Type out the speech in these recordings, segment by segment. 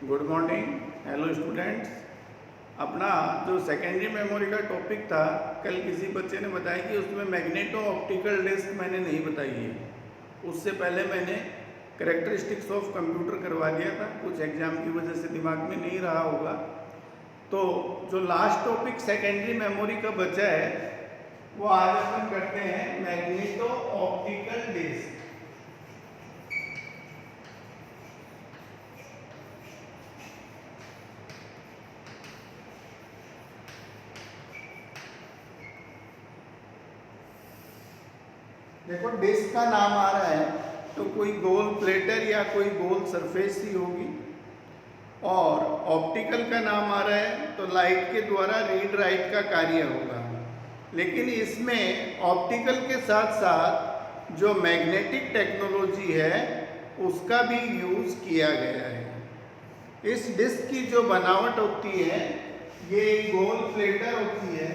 Good morning. Hello students. अपना जो secondary memory का टॉपिक था, कल किसी बच्चे ने बताया कि उसमें मैग्नेटो ऑप्टिकल डिस्क मैंने नहीं बताई है। उससे पहले मैंने कैरेक्टरिस्टिक्स ऑफ कंप्यूटर करवा दिया था, कुछ एग्जाम की वजह से दिमाग में नहीं रहा होगा। तो जो लास्ट टॉपिक सेकेंडरी मेमोरी का बचा है वो आज अपन करते हैं मैग्नेटो ऑप्टिकल डिस्क। देखो, डिस्क का नाम आ रहा है तो कोई गोल प्लेटर या कोई गोल सरफेस ही होगी, और ऑप्टिकल का नाम आ रहा है तो लाइट के द्वारा रीड राइट का कार्य होगा। लेकिन इसमें ऑप्टिकल के साथ साथ जो मैग्नेटिक टेक्नोलॉजी है उसका भी यूज़ किया गया है। इस डिस्क की जो बनावट होती है ये गोल प्लेटर होती है।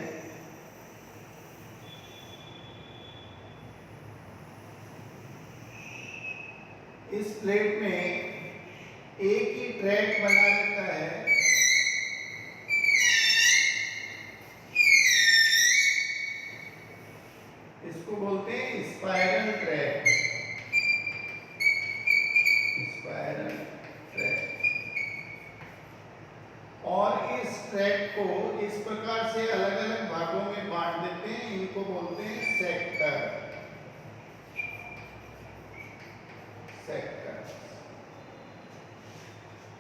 इस प्लेट में एक ही ट्रैक बना रहता है। इसको बोलते हैं स्पाइरल ट्रैक। Spiral track. और इस ट्रैक को इस प्रकार से अलग अलग भागों में बांट देते हैं, इनको बोलते हैं सेक्टर।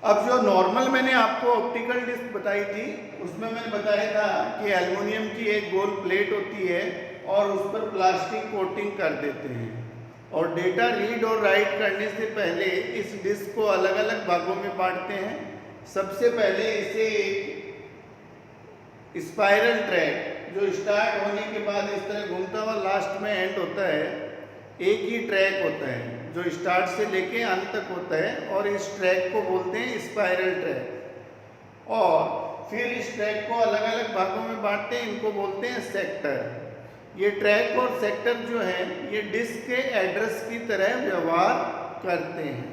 अब जो नॉर्मल मैंने आपको ऑप्टिकल डिस्क बताई थी उसमें मैंने बताया था कि एल्युमिनियम की एक गोल प्लेट होती है और उस पर प्लास्टिक कोटिंग कर देते हैं, और डेटा रीड और राइट करने से पहले इस डिस्क को अलग अलग भागों में बांटते हैं। सबसे पहले इसे एक स्पाइरल ट्रैक जो स्टार्ट होने के बाद इस तरह घूमता हुआ लास्ट में एंड होता है, एक ही ट्रैक होता है जो स्टार्ट से लेके अंत तक होता है, और इस ट्रैक को बोलते हैं स्पाइरल ट्रैक। और फिर इस ट्रैक को अलग अलग भागों में बांटते हैं, इनको बोलते हैं सेक्टर। ये ट्रैक और सेक्टर जो है ये डिस्क के एड्रेस की तरह व्यवहार करते हैं।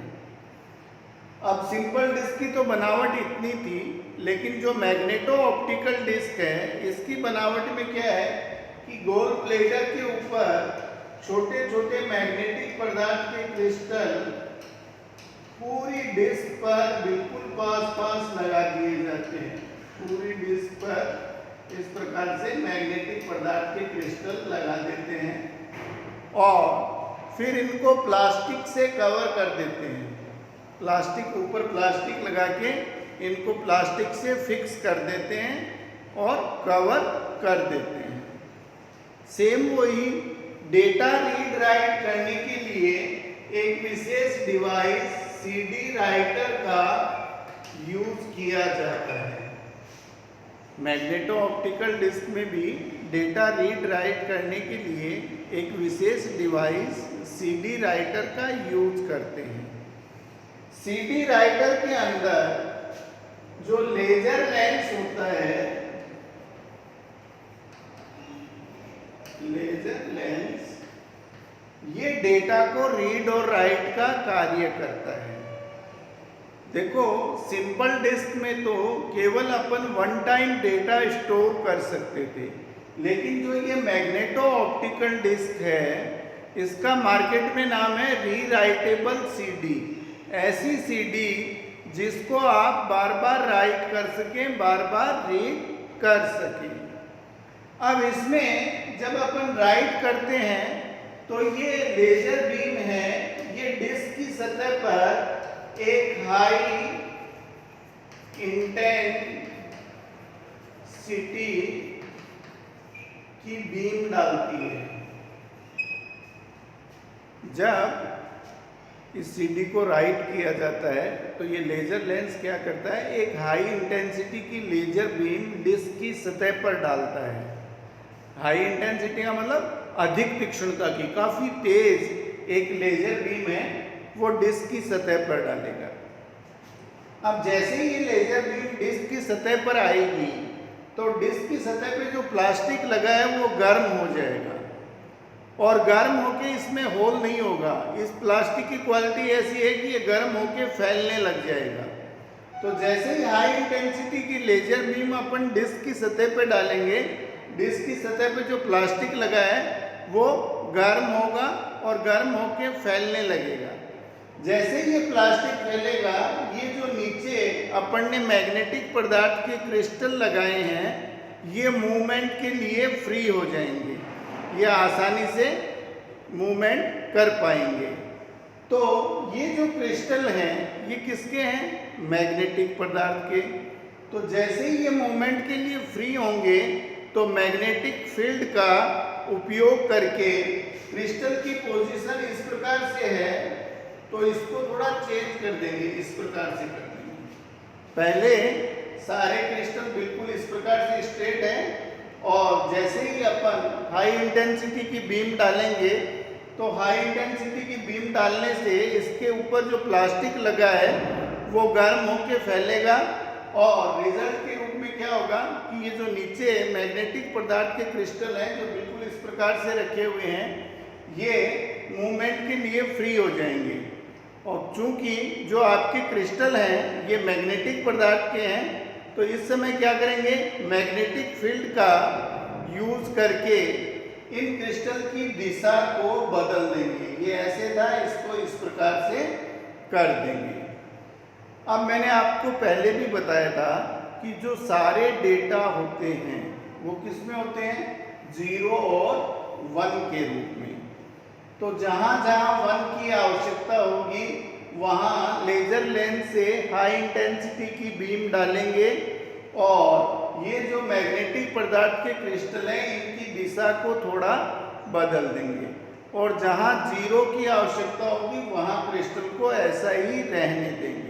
अब सिंपल डिस्क की तो बनावट इतनी थी, लेकिन जो मैग्नेटो ऑप्टिकल डिस्क है इसकी बनावट में क्या है कि गोल प्लेटर के ऊपर छोटे छोटे मैग्नेटिक पदार्थ के क्रिस्टल पूरी डिस्क पर बिल्कुल पास पास लगा दिए जाते हैं। पूरी डिस्क पर इस प्रकार से मैग्नेटिक पदार्थ के क्रिस्टल लगा देते हैं और फिर इनको प्लास्टिक से कवर कर देते हैं। प्लास्टिक ऊपर प्लास्टिक लगा के इनको प्लास्टिक से फिक्स कर देते हैं और कवर कर देते हैं। सेम वही डेटा रीड राइट करने के लिए एक विशेष डिवाइस सीडी राइटर का यूज किया जाता है। मैग्नेटो ऑप्टिकल डिस्क में भी डेटा रीड राइट करने के लिए एक विशेष डिवाइस सीडी राइटर का यूज करते हैं। सीडी राइटर के अंदर जो लेजर लेंस होता है, लेजर लेंस, ये डेटा को रीड और राइट का कार्य करता है। देखो, सिंपल डिस्क में तो केवल अपन वन टाइम डेटा स्टोर कर सकते थे, लेकिन जो ये मैग्नेटो ऑप्टिकल डिस्क है इसका मार्केट में नाम है रीराइटेबल सीडी। ऐसी सीडी जिसको आप बार बार राइट कर सकें, बार बार रीड कर सकें। अब इसमें जब अपन राइट करते हैं तो ये लेजर बीम है, ये डिस्क की सतह पर एक हाई इंटेंसिटी की बीम डालती है। जब इस सीडी को राइट किया जाता है तो ये लेजर लेंस क्या करता है, एक हाई इंटेंसिटी की लेजर बीम डिस्क की सतह पर डालता है। हाई इंटेंसिटी का मतलब अधिक तीक्ष्णता की, काफी तेज एक लेजर बीम है वो डिस्क की सतह पर डालेगा। अब जैसे ही ये लेजर बीम डिस्क की सतह पर आएगी तो डिस्क की सतह पे जो प्लास्टिक लगा है वो गर्म हो जाएगा, और गर्म होके इसमें होल नहीं होगा। इस प्लास्टिक की क्वालिटी ऐसी है कि ये गर्म होके फैलने लग जाएगा तो जैसे ही हाई इंटेंसिटी की लेजर बीम अपन डिस्क की सतह पे डालेंगे, डिस्क की सतह पे जो प्लास्टिक लगा है वो गर्म होगा और गर्म होके फैलने लगेगा। जैसे ही ये प्लास्टिक फैलेगा, ये जो नीचे अपन ने मैग्नेटिक पदार्थ के क्रिस्टल लगाए हैं, ये मूवमेंट के लिए फ्री हो जाएंगे, ये आसानी से मूवमेंट कर पाएंगे। तो ये जो क्रिस्टल हैं ये किसके हैं? मैग्नेटिक पदार्थ के। तो जैसे ही ये मूवमेंट के लिए फ्री होंगे तो मैग्नेटिक फील्ड का उपयोग करके क्रिस्टल की पोजीशन इस प्रकार से है, तो इसको थोड़ा चेंज कर देंगे, इस प्रकार से कर देंगे। पहले सारे क्रिस्टल बिल्कुल इस प्रकार से स्ट्रेट है, और जैसे ही अपन हाई इंटेंसिटी की बीम डालेंगे तो हाई इंटेंसिटी की बीम डालने से इसके ऊपर जो प्लास्टिक लगा है वो गर्म होके फैलेगा, और रिजल्ट के रूप में क्या होगा कि ये जो नीचे मैग्नेटिक पदार्थ के क्रिस्टल हैं जो बिल्कुल इस प्रकार से रखे हुए हैं, ये मूवमेंट के लिए फ्री हो जाएंगे। और चूंकि जो आपके क्रिस्टल हैं ये मैग्नेटिक पदार्थ के हैं, तो इस समय क्या करेंगे? मैग्नेटिक फील्ड का यूज करके इन क्रिस्टल की दिशा को बदल देंगे। ये ऐसे था, इसको इस प्रकार से कर देंगे। अब मैंने आपको पहले भी बताया था कि जो सारे डेटा होते हैं वो किस में होते हैं? 0 और 1 के रूप में। तो जहाँ जहाँ 1 की आवश्यकता होगी वहाँ लेजर लेंस से हाई इंटेंसिटी की बीम डालेंगे, और ये जो मैग्नेटिक पदार्थ के क्रिस्टल हैं इनकी दिशा को थोड़ा बदल देंगे, और जहाँ 0 की आवश्यकता होगी वहाँ क्रिस्टल को ऐसा ही रहने देंगे।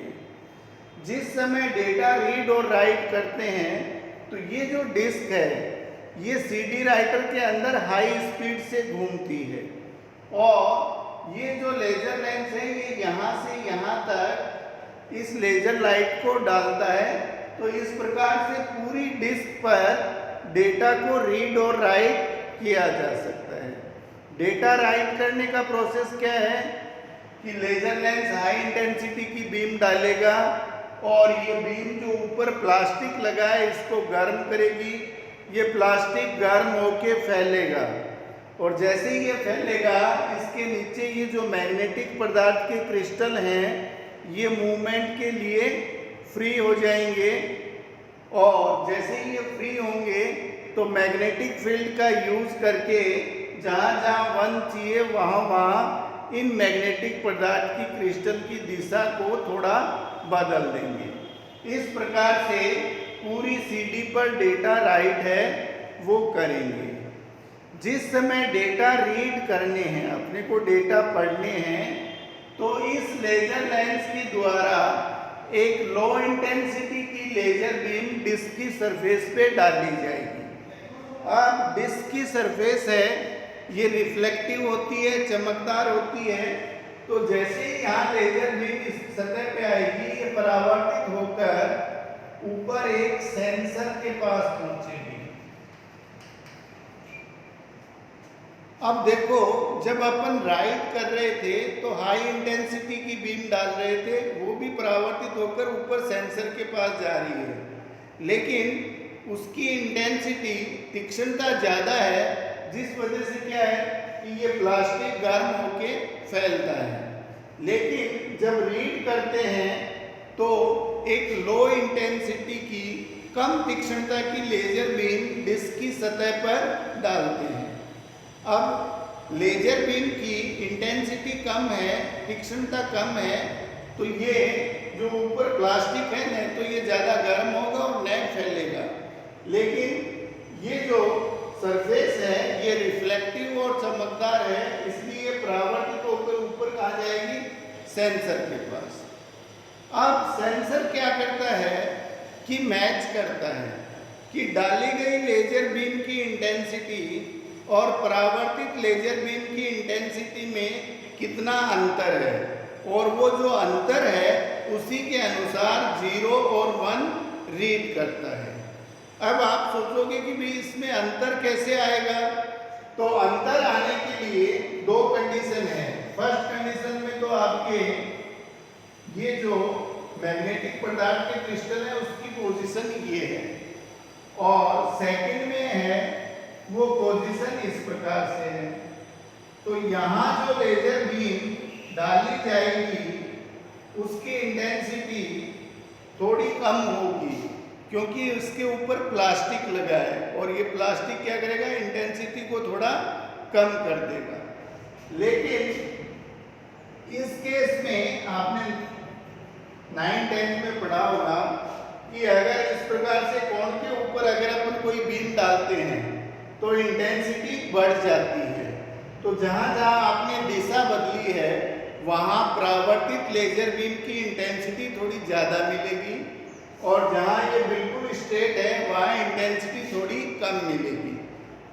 जिस समय डेटा रीड और राइट करते हैं तो ये जो डिस्क है ये सीडी राइटर के अंदर हाई स्पीड से घूमती है, और ये जो लेजर लेंस है ये यहाँ से यहाँ तक इस लेजर लाइट को डालता है। तो इस प्रकार से पूरी डिस्क पर डेटा को रीड और राइट किया जा सकता है। डेटा राइट करने का प्रोसेस क्या है कि लेजर लेंस हाई इंटेंसिटी की बीम डालेगा, और ये बीम जो ऊपर प्लास्टिक लगा है इसको गर्म करेगी, ये प्लास्टिक गर्म होके फैलेगा, और जैसे ही ये फैलेगा इसके नीचे ये जो मैग्नेटिक पदार्थ के क्रिस्टल हैं ये मूवमेंट के लिए फ्री हो जाएंगे, और जैसे ही ये फ्री होंगे तो मैग्नेटिक फील्ड का यूज करके जहाँ जहाँ 1 चाहिए वहाँ वहाँ इन मैग्नेटिक पदार्थ की क्रिस्टल की दिशा को थोड़ा बदल देंगे। इस प्रकार से पूरी सीडी पर डेटा राइट है वो करेंगे। जिस समय डेटा रीड करने हैं, अपने को डेटा पढ़ने हैं, तो इस लेजर लेंस के द्वारा एक लो इंटेंसिटी की लेजर बीम डिस्क की सरफेस पे डाली जाएगी। अब डिस्क की सरफेस है ये रिफ्लेक्टिव होती है, चमकदार होती है, तो जैसे ही यहाँ लेजर बीम इस सतह पे आएगी ये परावर्तित होकर ऊपर एक सेंसर के पास पहुंचेगी। अब देखो, जब अपन राइट कर रहे थे तो हाई इंटेंसिटी की बीम डाल रहे थे, वो भी परावर्तित होकर ऊपर सेंसर के पास जा रही है, लेकिन उसकी इंटेंसिटी तीक्ष्णता ज़्यादा है, जिस वजह से क्या है कि ये प्लास्टिक गर्म होके फैलता है। लेकिन जब रीड करते हैं तो एक लो इंटेंसिटी की कम तीक्ष्णता की लेजर बीम डिस्क की सतह पर डालते हैं। अब लेजर बीम की इंटेंसिटी कम है, तीक्ष्णता कम है, तो ये जो ऊपर प्लास्टिक है न तो ये ज़्यादा गर्म होगा और न फैलेगा, लेकिन ये जो सरफेस है ये रिफ्लेक्टिव और चमकदार है, इसलिए परावर्तित होकर ऊपर कहाँ जाएगी? सेंसर के पास। अब सेंसर क्या करता है कि मैच करता है कि डाली गई लेजर बीम की इंटेंसिटी और परावर्तित लेजर बीम की इंटेंसिटी में कितना अंतर है, और वो जो अंतर है उसी के अनुसार 0 और 1 रीड करता है। अब आप सोचोगे कि भाई इसमें अंतर कैसे आएगा? तो अंतर आने के लिए 2 कंडीशन है। फर्स्ट कंडीशन में तो आपके ये जो मैग्नेटिक पदार्थ के क्रिस्टल है उसकी पोजीशन ये है, और सेकंड में है वो पोजीशन इस प्रकार से है। तो यहाँ जो लेजर बीम डाली जाएगी उसकी इंटेंसिटी थोड़ी कम होगी, क्योंकि इसके ऊपर प्लास्टिक लगा है और ये प्लास्टिक क्या करेगा, इंटेंसिटी को थोड़ा कम कर देगा। लेकिन इस केस में आपने 9-10 में पढ़ा होगा कि अगर इस प्रकार से कोण के ऊपर अगर अपन कोई बीम डालते हैं तो इंटेंसिटी बढ़ जाती है। तो जहाँ जहाँ आपने दिशा बदली है वहाँ परावर्तित लेजर बीम की इंटेंसिटी थोड़ी ज़्यादा मिलेगी, और जहाँ ये बिल्कुल स्ट्रेट है वहाँ इंटेंसिटी थोड़ी कम मिलेगी।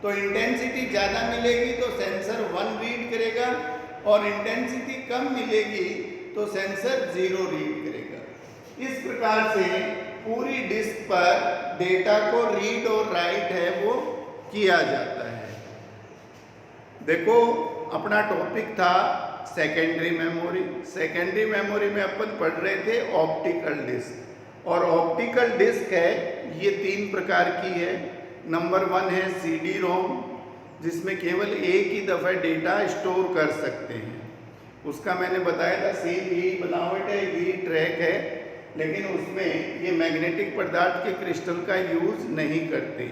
तो इंटेंसिटी ज़्यादा मिलेगी तो सेंसर 1 रीड करेगा, और इंटेंसिटी कम मिलेगी तो सेंसर 0 रीड करेगा। इस प्रकार से पूरी डिस्क पर डेटा को रीड और राइट है वो किया जाता है। देखो अपना टॉपिक था सेकेंडरी मेमोरी। सेकेंडरी मेमोरी में अपन पढ़ रहे थे ऑप्टिकल डिस्क, और ऑप्टिकल डिस्क है ये 3 प्रकार की है। नंबर 1 है CD रोम, जिसमें केवल एक ही दफ़ा डेटा स्टोर कर सकते हैं। उसका मैंने बताया था सेम यही बनावट है, यही ट्रैक है, लेकिन उसमें ये मैग्नेटिक पदार्थ के क्रिस्टल का यूज़ नहीं करते।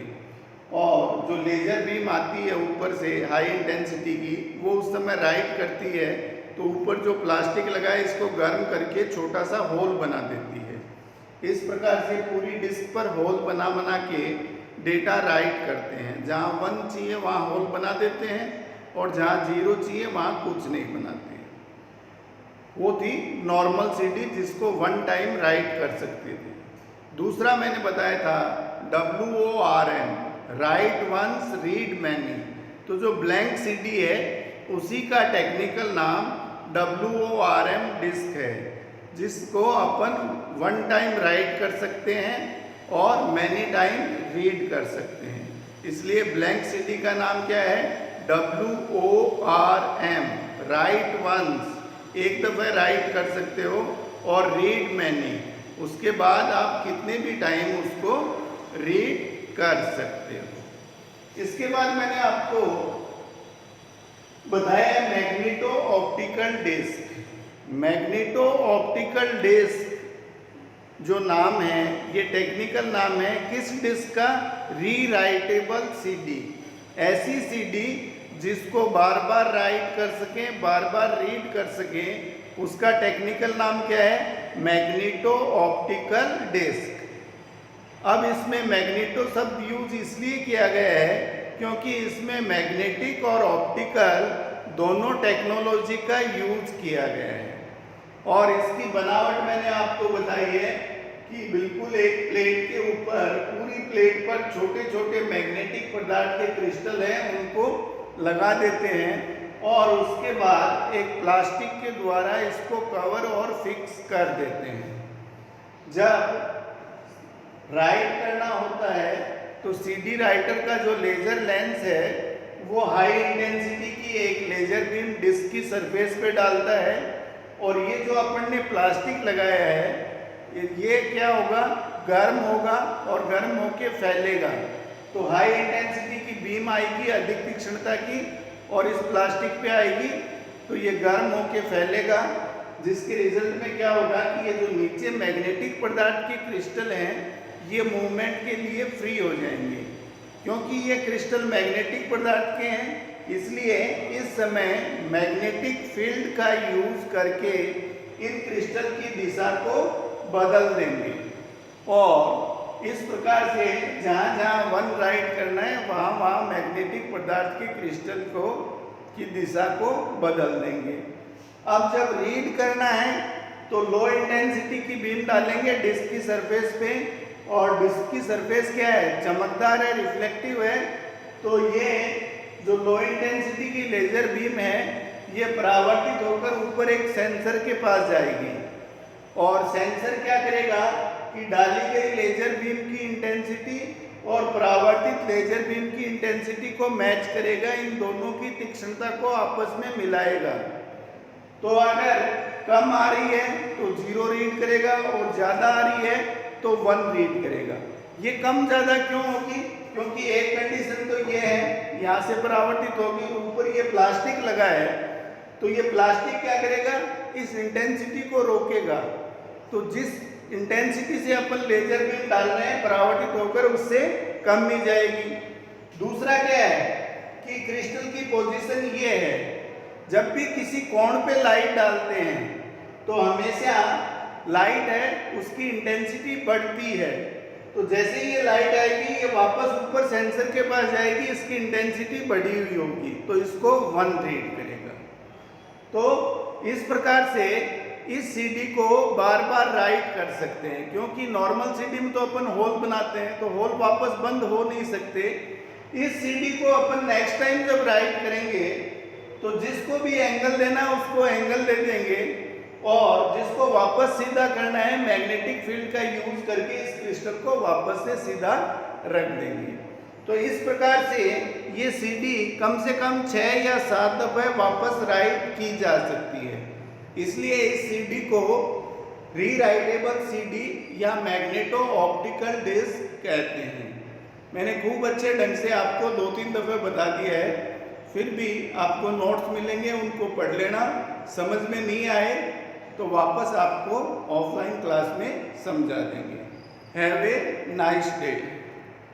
और जो लेज़र बीम आती है ऊपर से हाई इंटेंसिटी की, वो उस समय राइट करती है तो ऊपर जो प्लास्टिक लगा है इसको गर्म करके छोटा सा होल बना देती है। इस प्रकार से पूरी डिस्क पर होल बना बना के डेटा राइट करते हैं। जहाँ 1 चाहिए वहाँ होल बना देते हैं, और जहाँ 0 चाहिए वहाँ कुछ नहीं बनाते हैं। वो थी नॉर्मल CD जिसको 1 टाइम राइट कर सकते थे। दूसरा मैंने बताया था WORM, write once read many. तो जो ब्लैंक CD है उसी का टेक्निकल नाम WORM डिस्क है, जिसको अपन 1 टाइम राइट कर सकते हैं और मैनी टाइम रीड कर सकते हैं। इसलिए ब्लैंक CD का नाम क्या है, WORM, राइट वंस, एक दफ़ा राइट कर सकते हो, और रीड मैनी, उसके बाद आप कितने भी टाइम उसको रीड कर सकते हो। इसके बाद मैंने आपको बताया magneto optical disc. Magneto optical disc जो नाम है ये टेक्निकल नाम है किस डिस्क का, रीराइटेबल CD। ऐसी CD जिसको बार बार राइट कर सकें, बार बार रीड कर सकें, उसका टेक्निकल नाम क्या है, मैग्नेटो ऑप्टिकल डिस्क। अब इसमें मैग्नेटो शब्द यूज इसलिए किया गया है क्योंकि इसमें मैग्नेटिक और ऑप्टिकल दोनों टेक्नोलॉजी का यूज किया गया है। और इसकी बनावट मैंने आपको बताई है कि बिल्कुल एक प्लेट के ऊपर, पूरी प्लेट पर छोटे छोटे मैग्नेटिक पदार्थ के क्रिस्टल हैं, उनको लगा देते हैं, और उसके बाद एक प्लास्टिक के द्वारा इसको कवर और फिक्स कर देते हैं। जब राइट करना होता है तो CD राइटर का जो लेजर लेंस है वो हाई इंटेंसिटी की एक लेजर बीम डिस्क की सरफेस पे डालता है, और ये जो अपन ने प्लास्टिक लगाया है ये क्या होगा, गर्म होगा और गर्म होके फैलेगा। तो हाई इंटेंसिटी की बीम आएगी अधिक तीक्ष्णता की, और इस प्लास्टिक पे आएगी तो ये गर्म होके फैलेगा, जिसके रिजल्ट में क्या होगा कि ये जो नीचे मैग्नेटिक पदार्थ के क्रिस्टल हैं ये मूवमेंट के लिए फ्री हो जाएंगे। क्योंकि ये क्रिस्टल मैग्नेटिक पदार्थ के हैं इसलिए इस समय मैग्नेटिक फील्ड का यूज करके इन क्रिस्टल की दिशा को बदल देंगे, और इस प्रकार से जहाँ जहाँ 1 राइट करना है वहाँ वहाँ मैग्नेटिक पदार्थ के क्रिस्टल को की दिशा को बदल देंगे। अब जब रीड करना है तो लो इंटेंसिटी की बीम डालेंगे डिस्क की सरफेस पे, और डिस्क की सरफेस क्या है, चमकदार है, रिफ्लेक्टिव है। तो ये जो लो इंटेंसिटी की लेजर बीम है ये परावर्तित होकर ऊपर एक सेंसर के पास जाएगी, और सेंसर क्या करेगा कि डाली गई लेजर बीम की इंटेंसिटी और परावर्तित लेजर बीम की इंटेंसिटी को मैच करेगा, इन दोनों की तीक्ष्णता को आपस में मिलाएगा। तो अगर कम आ रही है तो 0 रीड करेगा और ज़्यादा आ रही है तो 1 रीड करेगा। ये कम ज़्यादा क्यों होगी? क्योंकि एक कंडीशन तो ये है, यहाँ से परावर्तित होगी, ऊपर ये प्लास्टिक लगा है, तो ये प्लास्टिक क्या करेगा? इस इंटेंसिटी को रोकेगा। तो जिस इंटेंसिटी से अपन लेजर बीम डाल रहे हैं परावर्तित होकर उससे कम ही जाएगी। दूसरा क्या है कि क्रिस्टल की पोजीशन ये है, जब भी किसी कोण पे लाइट डालते हैं तो हमेशा लाइट है उसकी इंटेंसिटी बढ़ती है। तो जैसे ही ये लाइट आएगी ये वापस ऊपर सेंसर के पास जाएगी, इसकी इंटेंसिटी बढ़ी हुई होगी, तो इसको 1 रीड करेगा। तो इस प्रकार से इस सीडी को बार बार राइट कर सकते हैं, क्योंकि नॉर्मल सीडी में तो अपन होल बनाते हैं तो होल वापस बंद हो नहीं सकते। इस सीडी को अपन नेक्स्ट टाइम जब राइट करेंगे तो जिसको भी एंगल देना है उसको एंगल दे देंगे, और जिसको वापस सीधा करना है मैग्नेटिक फील्ड का यूज करके इस क्रिस्टल को वापस से सीधा रख देंगे। तो इस प्रकार से ये सीडी कम से कम 6 या 7 दफे वापस राइट की जा सकती है। इसलिए इस सीडी को रीराइटेबल सीडी या मैग्नेटो ऑप्टिकल डिस्क कहते हैं। मैंने खूब अच्छे ढंग से आपको 2-3 दफे बता दिया है, फिर भी आपको नोट्स मिलेंगे, उनको पढ़ लेना। समझ में नहीं आए तो वापस आपको ऑफलाइन क्लास में समझा देंगे। Have a nice day.